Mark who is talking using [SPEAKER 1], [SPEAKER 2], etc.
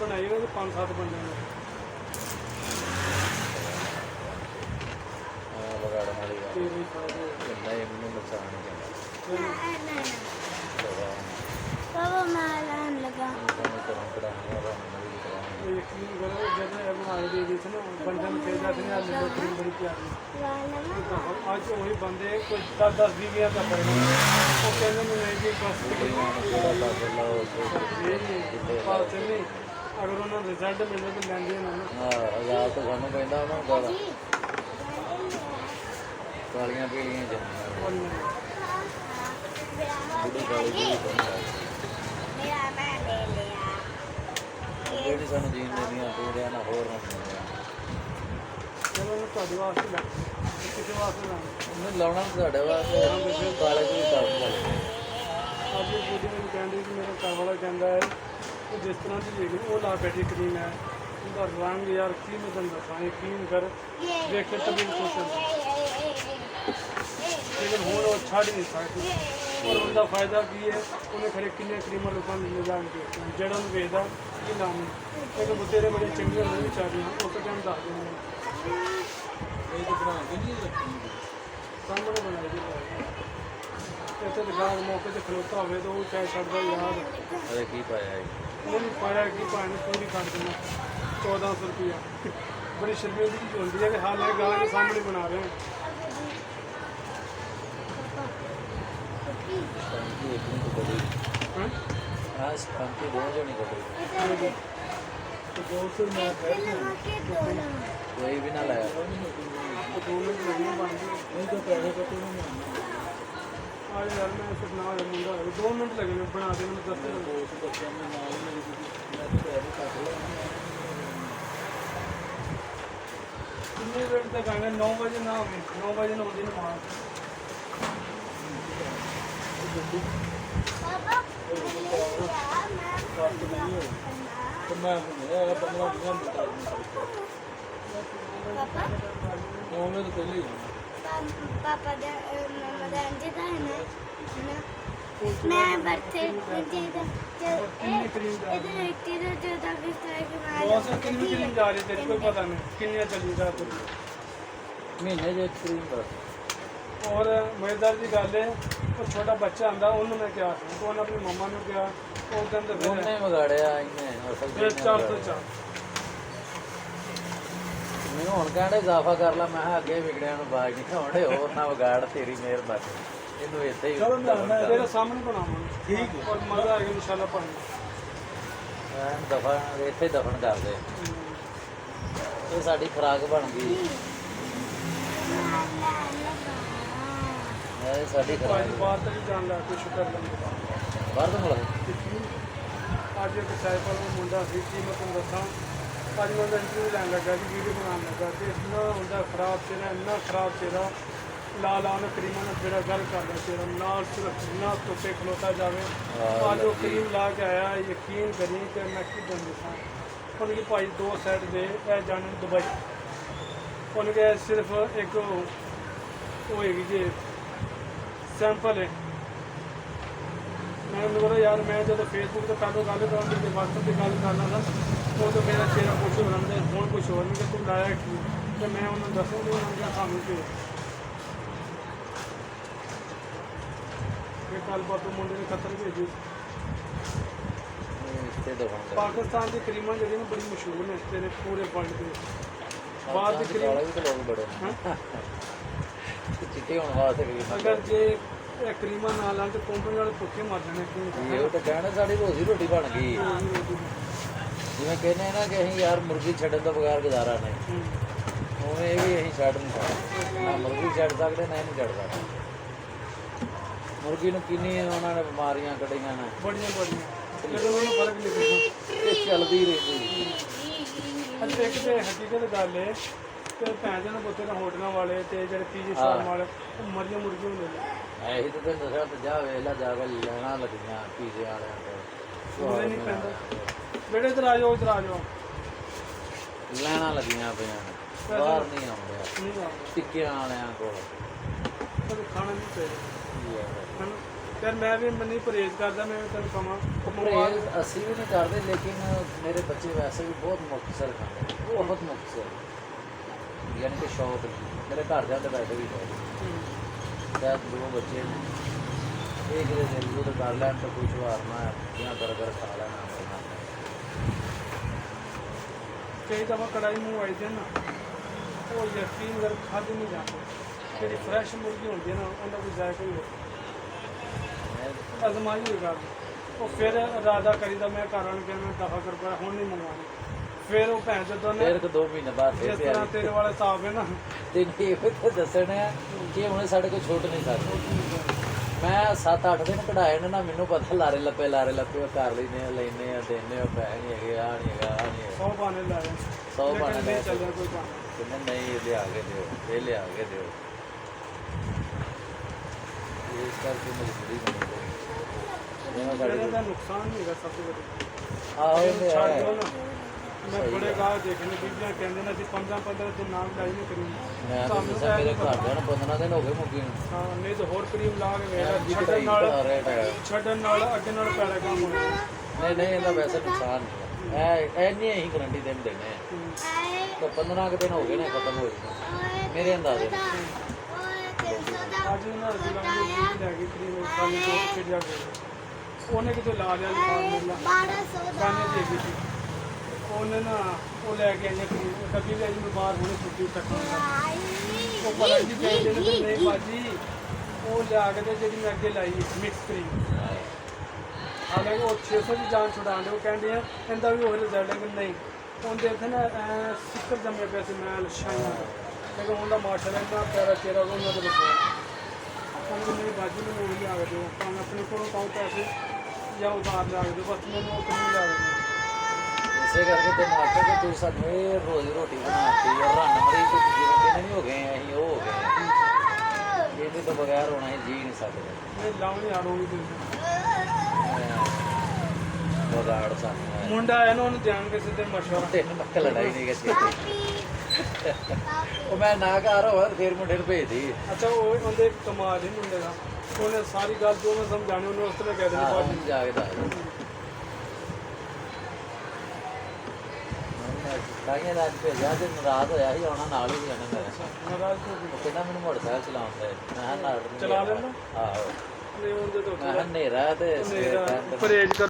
[SPEAKER 1] बनाई ना 5-7 बंदे ने ਅੱਜ ਉਹੀ ਬੰਦੇ ਕੋਈ 10-20 ਹਜ਼ਾਰ ਦਾ ਪੜੇ ਉਹ ਕਹਿੰਦੇ ਨੇ ਨਹੀਂ ਜੀ ਬਸ ਨਹੀਂ ਅਗਰ ਉਹਨਾਂ ਨੂੰ ਰਿਜ਼ਲਟ ਮਿਲੇ ਤਾਂ ਲੈਂਦੇ ਨਾ
[SPEAKER 2] ਹਜ਼ਾਰ ਤਾਂ ਸਾਨੂੰ ਪੈਂਦਾ ਉਹਨਾਂ ਨੂੰ ਕਾਲੀਆਂ ਪੀਲੀਆਂ ਜਿਹੜੀ ਸਾਨੂੰ ਜੀਣ ਦੇਣੀਆਂ ਪੂਰਿਆਂ ਨਾਲ ਹੋਰ ਨਾ
[SPEAKER 1] ਚਲੋ ਉਹਨੂੰ ਤੁਹਾਡੇ ਵਾਸਤੇ ਲੈ ਕਿਸੇ ਵਾਸਤੇ ਨਾ
[SPEAKER 2] ਉਹਨੇ ਲਾਉਣਾ ਤੁਹਾਡੇ ਵਾਸਤੇ ਕਾਲਜ ਵੀ ਕੰਮ ਕਰ
[SPEAKER 1] ਅੱਜ ਇਹ ਬੁੱਢੀ ਮੈਨੂੰ ਕਹਿੰਦੀ ਕਿ ਮੇਰਾ ਘਰ ਵਾਲਾ ਕਹਿੰਦਾ ਹੈ ਕਿ ਜਿਸ ਤਰ੍ਹਾਂ ਦੀ ਦੇਖੀ ਉਹ ਲਾ ਬੈਠੀ ਕਰੀਮ ਹੈ ਉਹਦਾ ਰੰਗ ਯਾਰ ਕੀ ਮੈਂ ਤੁਹਾਨੂੰ ਦੱਸਾਂ ਯਕੀਨ ਕਰ ਦੇਖ ਕੇ ਤभी ਖੁਸ਼ ਹੁੰਦਾ ਲੇਕਿਨ ਹੁਣ ਉਹ ਛੱਡ ਨਹੀਂ ਸਕਦੀ ਔਰ ਉਹਦਾ ਫਾਇਦਾ ਕੀ ਹੈ ਉਹਨੇ ਖਰੇ ਕਿੰਨੇ ਕਰੀਮਾਂ ਲੋਕਾਂ ਨੂੰ ਲਿਜਾਣ ਕੇ ਜਿਹੜਾ ਨੂੰ ਵੇਚਦਾ ਕੀ ਨਾਮ ਇੱਕ ਬੁੱਤੇਰੇ ਬੜੀ ਚੰਗੀਆਂ ਹੁੰਦੀਆਂ ਵਿਚਾਰੀਆਂ ਉਸ ਟਾਈਮ ਦੱਸ ਦਿੰਦੇ ਇਹ ਤਾਂ ਬਣਾ ਕੇ ਨਹੀਂ ਸਾਹਮਣੇ ਬਣਾਈ ਦੀ ਇੱਥੇ ਦੁਕਾਨ ਮੌਕੇ ਤੇ ਖਲੋਤਾ ਹੋਵੇ ਤਾਂ ਉਹ ਚਾਹ ਛੱਡਦਾ ਯਾਰ
[SPEAKER 2] ਅਰੇ ਕੀ ਪਾਇਆ
[SPEAKER 1] ਉਹਨੂੰ ਪਾਇਆ ਕੀ ਪਾਣੀ ਪੂਰੀ ਕਰ ਦਿੰਦਾ 1400 ਰੁਪਇਆ ਬੜੀ ਸ਼ਰਮਿੰਦਗੀ ਦੀ ਚੀਜ਼ ਹੁੰਦੀ ਹੈ ਕਿ ਹਾਲੇ ਗਾਂ ਦੇ ਸਾਹਮਣੇ ਬਣਾ ਰਹੇ ਹਾਂ
[SPEAKER 2] आज पंखी बहुत जनी कर रही कोई भी ना लाया
[SPEAKER 1] आज यार मैं बना मुंडा 2 मिनट लगे बना देने में 10 कितने मिनट तक आएंगे 9 बजे ना 9 बजे ना होती नमाज
[SPEAKER 3] पापा मैं बर्थे
[SPEAKER 1] कितनी जा रही तेरे कोई पता नहीं कितनी चली जा
[SPEAKER 2] महीने जो क्रीम पर
[SPEAKER 1] और मजेदार की गल है वो छोटा बच्चा आंदा उन्होंने मैं क्या तो उन्होंने अपनी मम्मा ने क्या वो कहते
[SPEAKER 2] ਉਹਨੇ ਵਿਗਾੜਿਆ ਇਹਨੇ ਅਸਲ
[SPEAKER 1] फिर 4 तो 4
[SPEAKER 2] ਮੈਨੂੰ ਹੁਣ ਕਹਿੰਦੇ ਇਜ਼ਾਫਾ ਕਰ ਲਾ ਮੈਂ ਕਿਹਾ ਅੱਗੇ ਵਿਗੜਿਆਂ ਨੂੰ ਬਾਜ ਨਹੀਂ ਖਾਉਣੇ ਹੋਰ ਨਾ ਵਿਗਾੜ ਤੇਰੀ ਮਿਹਰਬਾਨੀ ਇਹਨੂੰ ਇੱਥੇ ਹੀ
[SPEAKER 1] तेरे सामने बनाऊंगा ठीक है और मजा आएगा इंशाल्लाह पढ़ने
[SPEAKER 2] ਦਫਾ ਇੱਥੇ ਦਫਨ ਕਰਦੇ ਇਹ ਸਾਡੀ ਖੁਰਾਕ ਬਣ ਗਈ ਇਹ ਸਾਡੀ ਖੁਰਾਕ
[SPEAKER 1] बाहर तक जान लगा कुछ कर लेंगे
[SPEAKER 2] ਬਾਹਰ ਤੋਂ ਮਿਲਾ
[SPEAKER 1] ਅੱਜ ਇੱਕ ਸਾਈਕਲ ਦਾ ਮੁੰਡਾ ਸੀ ਕੀ ਮੈਂ ਤੁਹਾਨੂੰ ਦੱਸਾਂ ਅੱਜ ਮੈਂ ਇੰਟਰਵਿਊ ਲੈਣ ਲੱਗਾ ਜੀ ਵੀਡੀਓ ਬਣਾਉਣ ਲੱਗਾ ਤੇ ਇੰਨਾ ਹੁੰਦਾ ਖਰਾਬ ਚਿਹਰਾ ਇੰਨਾ ਖਰਾਬ ਚਿਹਰਾ ਲਾ ਉਹਨੇ ਕਰੀਮਾਂ ਨਾਲ ਜਿਹੜਾ ਗੱਲ ਕਰਦਾ ਚਿਹਰਾ ਨਾਲ ਸਿਰਫ ਨਾ ਧੁੱਪੇ ਖਲੋਤਾ ਜਾਵੇ ਅੱਜ ਉਹ ਕਰੀਮ ਲਾ ਕੇ ਆਇਆ ਯਕੀਨ ਕਰੀ ਕਿ ਮੈਂ ਕਿਦਾਂ ਦੱਸਾਂ ਉਹਨੇ ਕਿ ਭਾਈ 2 ਸਾਈਡ ਦੇ ਇਹ ਜਾਣੇ ਦੁਬਈ ਉਹਨੇ ਕਿ ਸਿਰਫ ਇੱਕ ਉਹ ਹੈਗੀ ਜੀ ਸੈਂਪਲ ਹੈ मैं बोला यार मैं जो फेसबुक से पहले गल कर व्हाट्सएप से गल करना था वो तो मेरा चेहरा कुछ हो रहा है फोन कुछ हो नहीं तू लाया की तो मैं उन्होंने दसूँगी उन्होंने क्या सामने पे कल परसों मुंडे ने खतर भेजी पाकिस्तान की करीमां जी बड़ी मशहूर ने तेरे पूरे वर्ल्ड के बाहर की करीम अगर जे ਕਰੀਮਾਂ ਨਾਲ ਲਾਂ ਤੇ ਕੰਪਨੀ ਵਾਲੇ ਭੁੱਖੇ ਮਰ ਜਾਣੇ
[SPEAKER 2] ਇਹ ਤਾਂ ਕਹਿਣਾ ਸਾਡੀ ਰੋਜ਼ੀ ਰੋਟੀ ਬਣ ਗਈ ਜਿਵੇਂ ਕਹਿੰਦੇ ਨਾ ਕਿ ਅਸੀਂ ਯਾਰ ਮੁਰਗੀ ਛੱਡਣ ਤੋਂ ਬਗੈਰ ਗੁਜ਼ਾਰਾ ਨਹੀਂ ਉਵੇਂ ਇਹ ਵੀ ਅਸੀਂ ਛੱਡ ਨਹੀਂ ਸਕਦੇ ਨਾ ਮੁਰਗੀ ਛੱਡ ਸਕਦੇ ਨਾ ਇਹਨੂੰ ਛੱਡ ਸਕਦੇ ਮੁਰਗੀ ਨੂੰ ਕਿੰਨੀ ਉਹਨਾਂ ਨੇ ਬਿਮਾਰੀਆਂ ਕੱਢੀਆਂ ਨੇ
[SPEAKER 1] ਬੜੀਆਂ ਜਦੋਂ ਉਹਨੂੰ ਫਰਕ ਨਹੀਂ ਪੈਂਦਾ
[SPEAKER 2] ਇਹ ਚੱਲਦੀ ਰਹਿੰਦੀ
[SPEAKER 1] ਅੱਛਾ ਇੱਕ ਤੇ ਹਕੀਕਤ ਗੱਲ ਹੈ ਕਿ ਭੈਣ ਜਨ ਬੁੱਤੇ ਦੇ ਹੋਟਲਾਂ ਵਾਲੇ ਤੇ ਜਿਹੜੇ ਪੀਜੀ ਸ਼ਾਪ ਵਾਲੇ ਉਹ ਮਰੀਆਂ ਮੁਰਗੀਆਂ ਹੁੰਦੇ ਨੇ
[SPEAKER 2] ਇਹੀ ਤਾਂ ਤੈਨੂੰ ਦੱਸਿਆ ਤੇ ਜਾ ਵੇਲਾ ਜਾ ਕੇ ਲੈਣਾ ਲੱਗੀਆਂ ਪੀਜ਼ੇ ਵਾਲਿਆਂ ਤੋਂ
[SPEAKER 1] ਨਹੀਂ ਪੈਂਦਾ ਜਿਹੜੇ ਇਧਰ ਆ ਜਾਓ
[SPEAKER 2] ਲੈਣਾ ਲੱਗੀਆਂ ਪਈਆਂ ਬਾਹਰ ਨਹੀਂ ਆਉਂਦਾ
[SPEAKER 1] ਨਹੀਂ ਆਉਂਦਾ
[SPEAKER 2] ਟਿੱਕਿਆਂ ਵਾਲਿਆਂ ਕੋਲ
[SPEAKER 1] ਪਰ ਖਾਣਾ ਨਹੀਂ ਚਾਹੀਦਾ ਹਨ ਯਾਰ ਮੈਂ ਵੀ ਨਹੀਂ ਪਰਹੇਜ਼ ਕਰਦਾ ਮੈਂ ਤੈਨੂੰ ਕਹਾਂ
[SPEAKER 2] ਪਰਹੇਜ਼ ਅਸੀਂ ਵੀ ਨਹੀਂ ਕਰਦੇ ਲੇਕਿਨ ਮੇਰੇ ਬੱਚੇ ਵੈਸੇ ਵੀ ਬਹੁਤ ਮੁਕਤਸਰ ਖਾਂਦੇ ਬਹੁਤ ਮੁਕਤਸਰ ਯਾਨੀ ਕਿ ਸ਼ੌਕ ਮੇਰੇ ਘਰਦਿਆਂ ਦੇ ਵੈਸੇ ਵੀ ਸ਼ੌਕ ਸ਼ਾਇਦ 2 ਬੱਚੇ ਨੇ ਇਹ ਕਿਤੇ ਦਿਲ ਨੂੰ ਕਰ ਲੈਣ ਤਾਂ ਕੋਈ ਸ਼ਵਾਰਮਾ ਜਾਂ ਬਰਗਰ ਖਾ ਲੈਣਾ
[SPEAKER 1] ਕਈ ਦਫਾ ਕੜਾਈ ਮੂੰਹ ਆਈ ਦੇ ਨਾ ਉਹ ਯਕੀਨ ਕਰ ਖਾਧੀ ਨਹੀਂ ਜਾਂਦੀ ਜਿਹੜੀ ਫਰੈਸ਼ ਮੁਰਗੀ ਹੁੰਦੀ ਹੈ ਨਾ ਉਹਦਾ ਕੋਈ ਜ਼ਾਇਕਾ ਹੀ ਹੁੰਦਾ ਅਜ਼ਮਾਈ ਹੋਈ ਗੱਲ ਉਹ ਫਿਰ ਇਰਾਦਾ ਕਰੀਦਾ ਮੈਂ ਘਰ ਆਣ ਕੇ ਮੈਂ ਦਫਾ ਕਰ ਪਿਆ ਹੁਣ ਨਹੀਂ ਮੰਗਵਾਉਣੀ ਫਿਰ ਉਹ ਭੈਣ ਜਦੋਂ ਨੇ
[SPEAKER 2] ਫਿਰ 2 ਮਹੀਨੇ ਬਾਅਦ ਫਿਰ
[SPEAKER 1] ਜਿਸ ਤਰ੍ਹਾਂ ਤੇਰੇ ਵਾਲੇ ਹਿਸਾਬ ਹੈ ਨਾ
[SPEAKER 2] ਤੇ ਇਹ ਵੀ ਦੱਸਣਾ ਕਿ ਹੁਣ ਸਾਡੇ ਕੋਲ ਛੋਟ ਨਹੀਂ ਸਕਦੇ ਮੈਂ 7-8 ਦਿਨ ਕਢਾਏ ਨੇ ਨਾ ਮੈਨੂੰ ਪਤਾ ਲਾਰੇ ਲੱਪੇ ਕਰ ਲੈਨੇ ਆ ਦੇਨੇ ਆ ਪੈਸੇ ਨਹੀਂ ਹੈਗੇ ਆ ਨਹੀਂ ਹੈਗਾ ਆ ਨਹੀਂ ਹੈਗਾ
[SPEAKER 1] 100 ਬਾਣੇ ਲਾਏ
[SPEAKER 2] 100 ਬਾਣੇ
[SPEAKER 1] ਨਹੀਂ ਚੱਲਿਆ ਕੋਈ ਬਾਣਾ
[SPEAKER 2] ਕਹਿੰਦੇ ਨਹੀਂ ਇਹ ਲਿਆ ਕੇ ਦਿਓ ਇਹ ਲਿਆ ਕੇ ਦਿਓ ਇਸ ਕਰਕੇ ਮਜਬੂਰੀ ਬਣੀ
[SPEAKER 1] ਇਹਦਾ ਦਾ ਨੁਕਸਾਨ ਨਹੀਂ ਹੈਗਾ ਸਭ ਤੋਂ ਵੱਡਾ
[SPEAKER 2] ਆਹੋ
[SPEAKER 1] ਇਹਨੂੰ ਛੱਡ ਦਿਓ
[SPEAKER 2] ਇਹ
[SPEAKER 1] ਨਾ ਮੈਂ ਬੜੇ ਗਾਹ ਦੇਖਣੇ ਬੀਬੀਆਂ ਕਹਿੰਦੇ ਨੇ ਅਸੀਂ 15 ਦਿਨ ਨਾਮ ਲਾਈ ਨਹੀਂ ਕਰੀ
[SPEAKER 2] ਮੈਂ ਤਾਂ ਦੱਸਿਆ ਮੇਰੇ ਘਰਦਿਆਂ ਨੂੰ 15 ਦਿਨ ਹੋ ਗਏ ਮੁੱਕੀ ਨੂੰ
[SPEAKER 1] ਹਾਂ ਨਹੀਂ ਤਾਂ ਹੋਰ ਕਰੀਮ ਲਾ ਕੇ ਵੇਖ
[SPEAKER 2] ਜੀ
[SPEAKER 1] ਛੱਡਣ ਨਾਲ
[SPEAKER 2] ਰੇਟ ਹੈ
[SPEAKER 1] ਛੱਡਣ ਨਾਲ ਅੱਗੇ ਨਾਲ ਪੈੜਾ ਕੰਮ ਹੋਣਾ
[SPEAKER 2] ਨਹੀਂ ਇਹਦਾ ਵੈਸੇ ਨੁਕਸਾਨ ਨਹੀਂ ਹੈ ਇਹ ਨਹੀਂ ਅਸੀਂ ਗਰੰਟੀ ਦੇਣੇ ਆ ਤਾਂ 15 ਦਿਨ ਹੋ ਗਏ ਨੇ ਖਤਮ ਹੋ ਗਏ ਮੇਰੇ ਅੰਦਾਜ਼ੇ ਨਾਲ
[SPEAKER 1] ਅੱਜ ਉਹਨਾਂ ਦੇ ਲੰਗੇ ਲੈ ਗਈ ਕਰੀਮ ਖਾਲੀ ਤੋਂ ਚਿੜਿਆ ਗਈ ਉਹਨੇ ਕਿਤੇ ਲਾ ਲਿਆ ਲਿਖਾ ਮਿਲਾ ਗਾਣੇ ਦੇ ਗਈ ਸੀ ਉਹਨੇ ਨਾ ਉਹ ਲੈ ਕੇ ਆਈਆਂ ਕਰੀਮ ਕਦੀ ਵੀ ਅੱਜ ਮੈਂ ਬਾਹਰ ਹੋਣੀ ਛੁੱਟੀ ਤੱਕ ਉਹ ਪਤਾ ਨਹੀਂ ਕਹਿੰਦੇ ਨੇ ਕਿ ਨਹੀਂ ਬਾਜੀ ਉਹ ਲਿਆ ਕੇ ਤੇ ਜਿਹੜੀ ਮੈਂ ਅੱਗੇ ਲਾਈ ਮਿਕਸ ਕਰੀਮ ਹਾਲਾਂਕਿ ਉਹ 600 ਦੀ ਜਾਨ ਛੁਡਾਉਂਦੇ ਉਹ ਕਹਿੰਦੇ ਆ ਇਹਦਾ ਵੀ ਉਹ ਰਿਜ਼ਲਟ ਹੈ ਕਿ ਨਹੀਂ ਉਹਦੇ ਇੱਥੇ ਨਾ ਸਿੱਕਰ ਜੰਮੇ ਪਏ ਸੀ ਮੈਲ ਛਾਈਆਂ ਲੇਕਿਨ ਉਹਦਾ ਮਾਸ਼ਾਅੱਲਾ ਇੰਨਾ ਪਿਆਰਾ ਚਿਹਰਾ ਉਹਨਾਂ ਦੇ ਵਿੱਚ ਉਹਨਾਂ ਮੇਰੀ ਬਾਜੀ ਨੂੰ ਉਹੀ ਲਾ ਦਿਓ ਭਾਵੇਂ ਆਪਣੇ ਕੋਲੋਂ ਪਾਉ ਪੈਸੇ ਜਾਂ ਉਧਾਰ ਲਾ ਦਿਓ ਬਸ ਮੈਨੂੰ ਉਹ ਕਿੰਨੀ ਲਾ ਦਿਓ
[SPEAKER 2] ਇਸੇ ਕਰਕੇ ਤੇ ਆਖਿਆ ਕਿ ਤੂੰ ਸਾਨੂੰ ਇਹ ਰੋਜ਼ ਰੋਟੀ ਬਣਾਤੀ ਯਾਰ ਰੰਨ ਮਰੀ ਤੂੰ ਜਿਵੇਂ ਕਿੰਨੇ ਨਹੀਂ ਹੋ ਗਏ ਅਸੀਂ ਉਹ ਹੋ ਗਏ ਇਹਦੇ ਤੋਂ ਬਗੈਰ ਹੋਣਾ ਹੀ ਜੀ ਨਹੀਂ ਸਕਦੇ
[SPEAKER 1] ਇਹ ਲਾਉਣੀ ਆ ਰੋਈ ਦੇ
[SPEAKER 2] ਬਗਾੜ ਸਾਨੂੰ
[SPEAKER 1] ਮੁੰਡਾ ਆਇਆ ਨਾ ਉਹਨੂੰ ਜਾਣ ਕੇ ਸਿੱਧੇ ਮਸ਼ਵਰਾ
[SPEAKER 2] ਤੈਨੂੰ ਮੱਕ ਲੜਾਈ ਨਹੀਂ ਕੀਤੀ ਉਹ ਮੈਂ ਨਾ ਘਰ ਹੋਵਾਂ ਫਿਰ ਮੁੰਡੇ ਨੂੰ ਭੇਜਦੀ
[SPEAKER 1] ਅੱਛਾ ਉਹ ਉਹਦੇ ਇੱਕ ਕਮਾਲ ਹੀ ਮੁੰਡੇ ਦਾ ਉਹਨੇ ਸਾਰੀ ਗੱਲ ਜੋ ਮੈਂ ਸਮਝਾਣੀ ਉਹਨੇ ਉਸ ਤਰ੍ਹਾਂ ਕਹਿ ਦੇਣੀ ਬਾਜੀ
[SPEAKER 2] ਜਾ ਕੇ ਦੱਸ ਕਾਹਨੇ ਰਾਤ ਭੇਜਿਆ ਤੇ ਨਾਰਾਜ਼ ਹੋਇਆ ਸੀ ਆਉਣਾ ਨਾਲ ਹੀ ਜਾਣਾ ਮੇਰੇ
[SPEAKER 1] ਨਾਰਾਜ਼ ਹੋ
[SPEAKER 2] ਉਹ ਕਹਿੰਦਾ ਮੈਨੂੰ ਮੋਟਰਸਾਈਕਲ ਚਲਾਉਂਦਾ ਹੈ ਮੈਂ ਕਿਹਾ ਨਾਲ
[SPEAKER 1] ਚਲਾ ਲੈਂਦਾ
[SPEAKER 2] ਆਹੋ
[SPEAKER 1] ਨਹੀਂ ਉਹਦੇ ਤੋਂ
[SPEAKER 2] ਮੈਂ ਕਿਹਾ ਹਨੇਰਾ ਤੇ
[SPEAKER 1] ਪਰਹੇਜ਼ ਕਰ